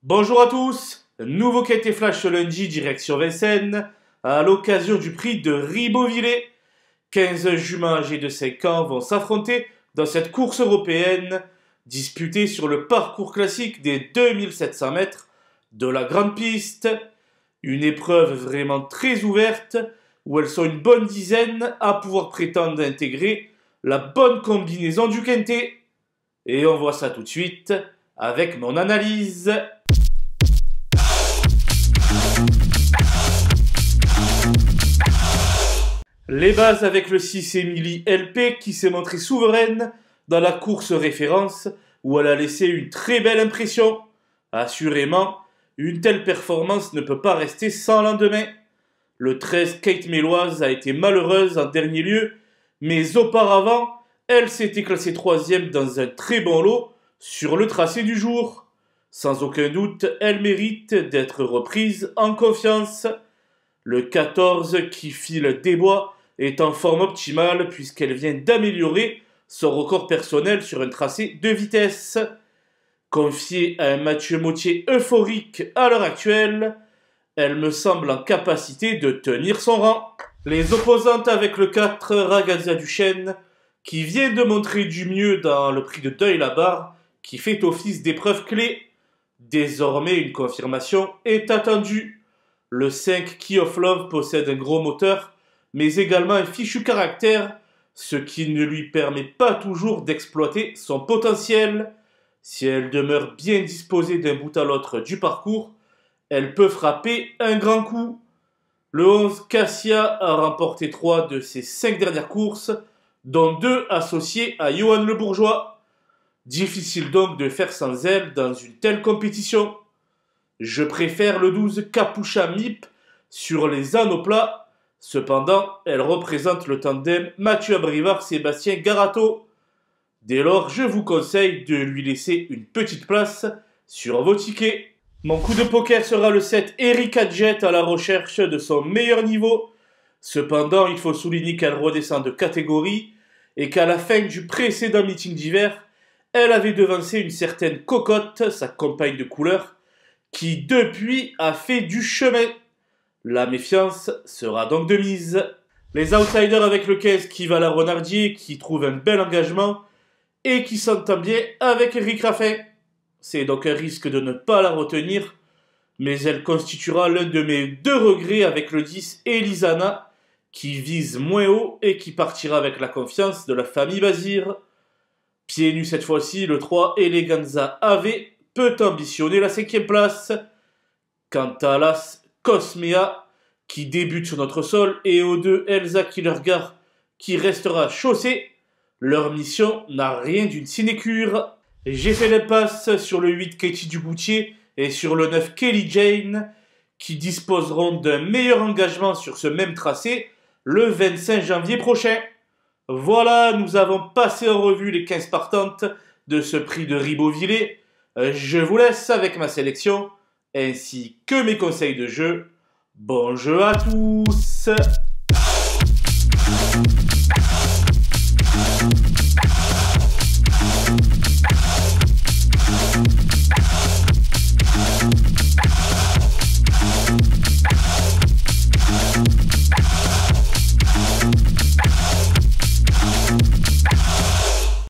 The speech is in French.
Bonjour à tous, nouveau quintet flash ce lundi direction Vincennes, à l'occasion du prix de Ribeauvillé. 15 juments âgés de 5 ans vont s'affronter dans cette course européenne, disputée sur le parcours classique des 2700 mètres de la grande piste. Une épreuve vraiment très ouverte, où elles sont une bonne dizaine à pouvoir prétendre intégrer la bonne combinaison du quintet. Et on voit ça tout de suite avec mon analyse. Les bases avec le 6 Émilie LP qui s'est montrée souveraine dans la course référence où elle a laissé une très belle impression. Assurément, une telle performance ne peut pas rester sans lendemain. Le 13 Kate Méloise a été malheureuse en dernier lieu, mais auparavant, elle s'était classée 3e dans un très bon lot sur le tracé du jour. Sans aucun doute, elle mérite d'être reprise en confiance. Le 14 qui file des bois est en forme optimale puisqu'elle vient d'améliorer son record personnel sur un tracé de vitesse. Confiée à un Mathieu Mauthier euphorique à l'heure actuelle, elle me semble en capacité de tenir son rang. Les opposantes avec le 4 Ragazza Duchesne qui vient de montrer du mieux dans le prix de Deuil-la-Barre qui fait office d'épreuve clé. Désormais, une confirmation est attendue. Le 5 Key of Love possède un gros moteur, mais également un fichu caractère, ce qui ne lui permet pas toujours d'exploiter son potentiel. Si elle demeure bien disposée d'un bout à l'autre du parcours, elle peut frapper un grand coup. Le 11 Cassia a remporté 3 de ses 5 dernières courses, dont 2 associées à Johan Le Bourgeois. Difficile donc de faire sans elle dans une telle compétition. Je préfère le 12 Capucha Mip sur les anneaux plats. Cependant, elle représente le tandem Mathieu Abrivard-Sébastien Garato. Dès lors, je vous conseille de lui laisser une petite place sur vos tickets. Mon coup de poker sera le 7 Erika Jet à la recherche de son meilleur niveau. Cependant, il faut souligner qu'elle redescend de catégorie et qu'à la fin du précédent meeting d'hiver, elle avait devancé une certaine Cocotte, sa compagne de couleur, qui depuis a fait du chemin. La méfiance sera donc de mise. Les outsiders avec le 15 qui va la Renardier, qui trouve un bel engagement et qui s'entend bien avec Eric Raffin. C'est donc un risque de ne pas la retenir, mais elle constituera l'un de mes 2 regrets avec le 10 Elisana, qui vise moins haut et qui partira avec la confiance de la famille Bazir. Pieds nus cette fois-ci, le 3 Eleganza AV peut ambitionner la 5e place. Quant à l'As Cosmea, qui débute sur notre sol, et aux 2 Elsa Killergar, qui restera chaussée, leur mission n'a rien d'une sinécure. J'ai fait les passes sur le 8 Katie Duboutier et sur le 9 Kelly Jane, qui disposeront d'un meilleur engagement sur ce même tracé le 25 janvier prochain. Voilà, nous avons passé en revue les 15 partantes de ce prix de Ribeauvillé. Je vous laisse avec ma sélection, ainsi que mes conseils de jeu. Bon jeu à tous!